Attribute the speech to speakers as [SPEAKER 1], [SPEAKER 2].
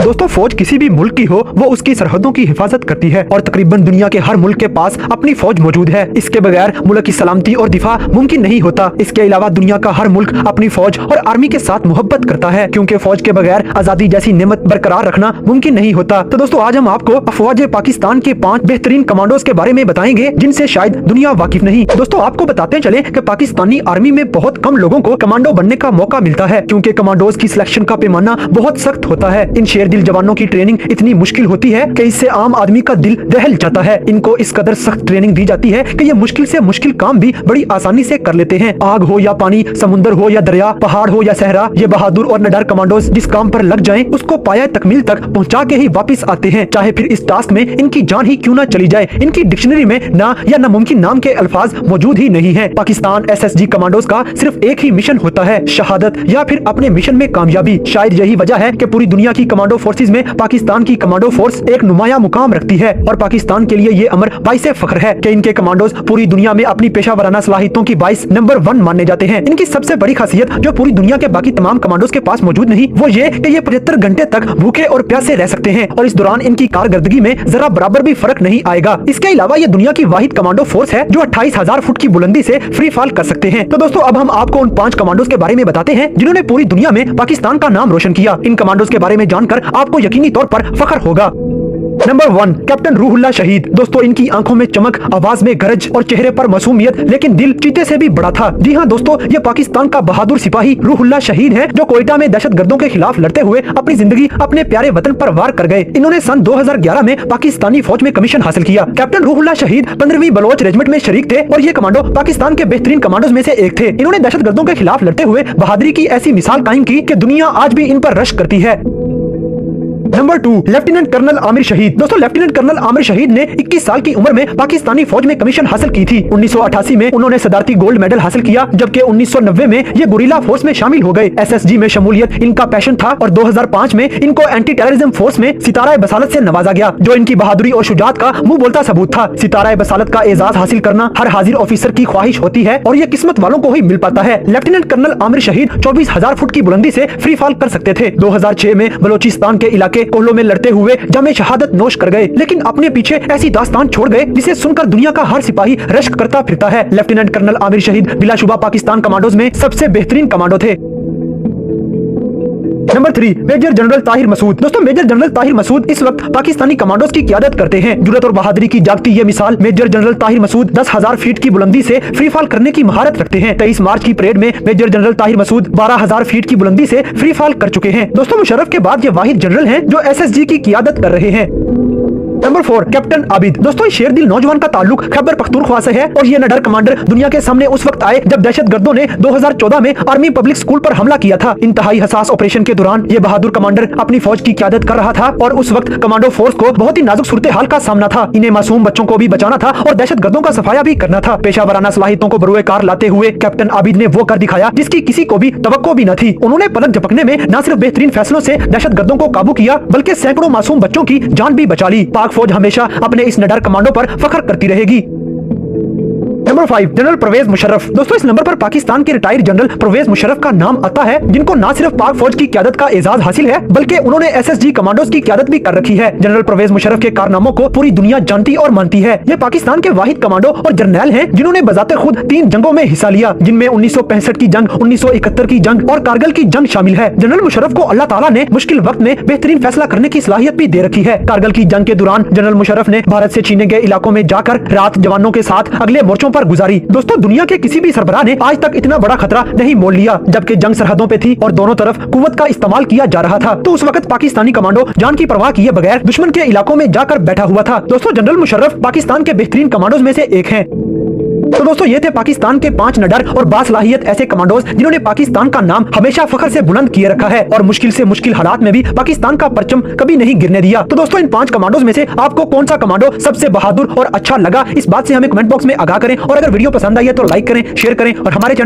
[SPEAKER 1] दोस्तों फौज किसी भी मुल्क की हो वो उसकी सरहदों की हिफाजत करती है और तकरीबन दुनिया के हर मुल्क के पास अपनी फौज मौजूद है। इसके बगैर मुल्क की सलामती और दिफा मुमकिन नहीं होता। इसके अलावा दुनिया का हर मुल्क अपनी फौज और आर्मी के साथ मोहब्बत करता है, क्योंकि फौज के बगैर आजादी जैसी नेमत बरकरार रखना मुमकिन नहीं होता। तो दोस्तों आज हम आपको अफवाज पाकिस्तान के 5 बेहतरीन कमांडोज के बारे में बताएंगे जिनसे शायद दुनिया वाकिफ नहीं। दोस्तों आपको बताते चले कि पाकिस्तानी आर्मी में बहुत कम लोगों को कमांडो बनने का मौका मिलता है, क्योंकि कमांडोज की सिलेक्शन का पैमाना बहुत सख्त होता है। इन शेर दिल जवानों की ट्रेनिंग इतनी मुश्किल होती है कि इससे आम आदमी का दिल दहल जाता है। इनको इस कदर सख्त ट्रेनिंग दी जाती है कि ये मुश्किल से मुश्किल काम भी बड़ी आसानी से कर लेते हैं। आग हो या पानी, समुद्र हो या दरिया, पहाड़ हो या सहरा, ये बहादुर और निडर कमांडोज जिस काम पर लग जाएं उसको पाया तकमील तक पहुंचा के ही वापस आते हैं, चाहे फिर इस टास्क में इनकी जान ही क्यों ना चली जाए। इनकी डिक्शनरी में ना या नामुमकिन नाम के अल्फाज मौजूद ही नहीं है। पाकिस्तान SSG कमांडोज का सिर्फ एक ही मिशन होता है, शहादत या फिर अपने मिशन में कामयाबी। शायद यही वजह है कि पूरी दुनिया की कमांडो फोर्सेज में पाकिस्तान की कमांडो फोर्स एक नुमाया मुकाम रखती है और पाकिस्तान के लिए ये अमर बाइसे फख्र है कि इनके कमांडोज पूरी दुनिया में अपनी पेशा वराना सलाहियतों की बाइस नंबर 1 माने जाते हैं। इनकी सबसे बड़ी खासियत जो पूरी दुनिया के बाकी तमाम कमांडोज के पास मौजूद नहीं, वो ये कि ये 75 घंटे तक भूखे और प्यासे रह सकते हैं और इस दौरान इनकी कारकर्दगी में जरा बराबर भी फर्क नहीं आएगा। इसके अलावा ये दुनिया की वाहिद कमांडो फोर्स है जो 28,000 फुट की बुलंदी से फ्री फॉल कर सकते हैं। तो दोस्तों अब हम आपको उन 5 कमांडोज के बारे में बताते हैं जिन्होंने पूरी दुनिया में पाकिस्तान का नाम रोशन किया। इन कमांडोज के बारे में जानकर आपको यकीनी तौर पर फख्र होगा। नंबर 1 कैप्टन रूहुल्लाह शहीद। दोस्तों इनकी आंखों में चमक, आवाज में गरज और चेहरे पर मासूमियत, लेकिन दिल चीते से भी बड़ा था। जी हाँ दोस्तों, ये पाकिस्तान का बहादुर सिपाही रूहुल्लाह शहीद है जो कोयटा में दहशतगर्दों के खिलाफ लड़ते हुए अपनी जिंदगी अपने प्यारे वतन पर वार कर गए। इन्होंने सन 2011 में पाकिस्तानी फौज में कमीशन हासिल किया। कैप्टन रूहुल्लाह शहीद 15वीं बलोच रेजिमेंट में शरीक थे और ये कमांडो पाकिस्तान के बेहतरीन कमांडोज में से एक थे। इन्होंने दहशतगर्दों के खिलाफ लड़ते हुए बहादुरी की ऐसी मिसाल कायम की कि दुनिया आज भी इन पर रश करती है। नंबर 2 लेफ्टिनेंट कर्नल आमिर शहीद। दोस्तों लेफ्टिनेंट कर्नल आमिर शहीद ने 21 साल की उम्र में पाकिस्तानी फौज में कमीशन हासिल की थी। 1988 में उन्होंने सदारती गोल्ड मेडल हासिल किया, जबकि 1990 में ये गुरिल्ला फोर्स में शामिल हो गए। SSG में शमूलियत इनका पैशन था और 2005 में इनको एंटी टेररिज्म फोर्स में सितारा बसालत से नवाजा गया, जो इनकी बहादुरी और शुजात का मुंह बोलता सबूत था। सितारा बसालत का एजाज हासिल करना हर हाजिर ऑफिसर की ख्वाहिश होती है और ये किस्मत वालों को ही मिल पाता है। लेफ्टिनेंट कर्नल आमिर शहीद 24,000 फुट की बुलंदी से फ्री फॉल कर सकते थे। 2006 में बलोचिस्तान के इलाके कोहलों में लड़ते हुए जामे शहादत नोश कर गए, लेकिन अपने पीछे ऐसी दास्तान छोड़ गए जिसे सुनकर दुनिया का हर सिपाही रश्क करता फिरता है। लेफ्टिनेंट कर्नल आमिर शहीद बिलाशुबा पाकिस्तान कमांडोज में सबसे बेहतरीन कमांडो थे। Number 3 major general Tahir Masood. दोस्तों मेजर जनरल ताहिर मसूद इस वक्त पाकिस्तानी कमांडोज की क़यादत करते हैं। जुर्रत और बहादुरी की जागती ये मिसाल major general Tahir Masood 10,000 feet की बुलंदी से फ्री फॉल करने की महारत रखते हैं। 23 मार्च की परेड में major general Tahir Masood 12,000 feet की बुलंदी से फ्री फॉल कर चुके हैं। दोस्तों मुशर्रफ के बाद ये वाहिद जनरल हैं जो SSG की क़यादत कर रहे हैं। Number 4 captain Abid. दोस्तों शेर दिल नौजवान का ताल्लुक खैबर पख्तूनख्वा से है और ये निडर कमांडर दुनिया के सामने उस वक्त आए जब दहशतगर्दों ने 2014 में आर्मी पब्लिक स्कूल पर हमला किया था। इंतहाई हसास ऑपरेशन के दौरान ये बहादुर कमांडर अपनी फौज की क़यादत कर रहा था और उस वक्त कमांडो फोर्स को बहुत ही नाजुक सूरत हाल का सामना था। इन्हें मासूम बच्चों को भी बचाना था और दहशतगर्दों का सफाया भी करना था। पेशा वराना सलाहियतों को बरूए कार लाते हुए कैप्टन आबिद ने वो कर दिखाया जिसकी किसी को भी तवक्को भी न थी। उन्होंने पलक झपकने में न सिर्फ बेहतरीन फैसलों से दहशतगर्दों को काबू किया, बल्कि सैकड़ों मासूम बच्चों की जान भी बचा ली। पाक फौज हमेशा अपने इस निडर कमांडो पर फख्र करती रहेगी। Number 5 general Parvez Musharraf. दोस्तों इस नंबर पर पाकिस्तान के रिटायर्ड जनरल परवेज मुशर्रफ का नाम आता है, जिनको न सिर्फ पाक फौज की क़यादत का एजाज हासिल है बल्कि उन्होंने SSG कमांडोज की क़यादत भी कर रखी है। जनरल परवेज मुशर्रफ के कारनामों को पूरी दुनिया जानती और मानती है। ये पाकिस्तान के वाहिद कमांडो और जर्नैल हैं जिन्होंने बजाते खुद 3 जंगों में हिस्सा लिया, जिनमें 1965 की जंग, 1971 की जंग और कारगिल की जंग शामिल है। जनरल मुशर्रफ को अल्लाह ताला ने मुश्किल वक्त में बेहतरीन फैसला करने की सलाहियत भी दे रखी है। कारगिल की जंग के दौरान जनरल मुशर्रफ ने भारत से छीने गए इलाकों में जाकर रात जवानों के साथ अगले मोर्चों पर गुजारी। दोस्तों दुनिया के किसी भी सरबराह ने आज तक इतना बड़ा खतरा नहीं मोल लिया, जबकि जंग सरहदों पे थी और दोनों तरफ कुव्वत का इस्तेमाल किया जा रहा था। तो उस वक्त पाकिस्तानी कमांडो जान की परवाह किए बगैर दुश्मन के इलाकों में जाकर बैठा हुआ था। दोस्तों जनरल मुशर्रफ पाकिस्तान के बेहतरीन कमांडोज में से एक हैं। तो दोस्तों ये थे पाकिस्तान के 5 निडर और बासलाहियत ऐसे कमांडोज जिन्होंने पाकिस्तान का नाम हमेशा फख्र से बुलंद किए रखा है और मुश्किल से मुश्किल हालात में भी पाकिस्तान का परचम कभी नहीं गिरने दिया। तो दोस्तों इन 5 कमांडोज में से आपको कौन सा कमांडो सबसे बहादुर और अच्छा लगा, इस बात से हमें कमेंट बॉक्स में आगाह करें और अगर वीडियो पसंद आई है तो लाइक करें, शेयर करें और हमारे चैनल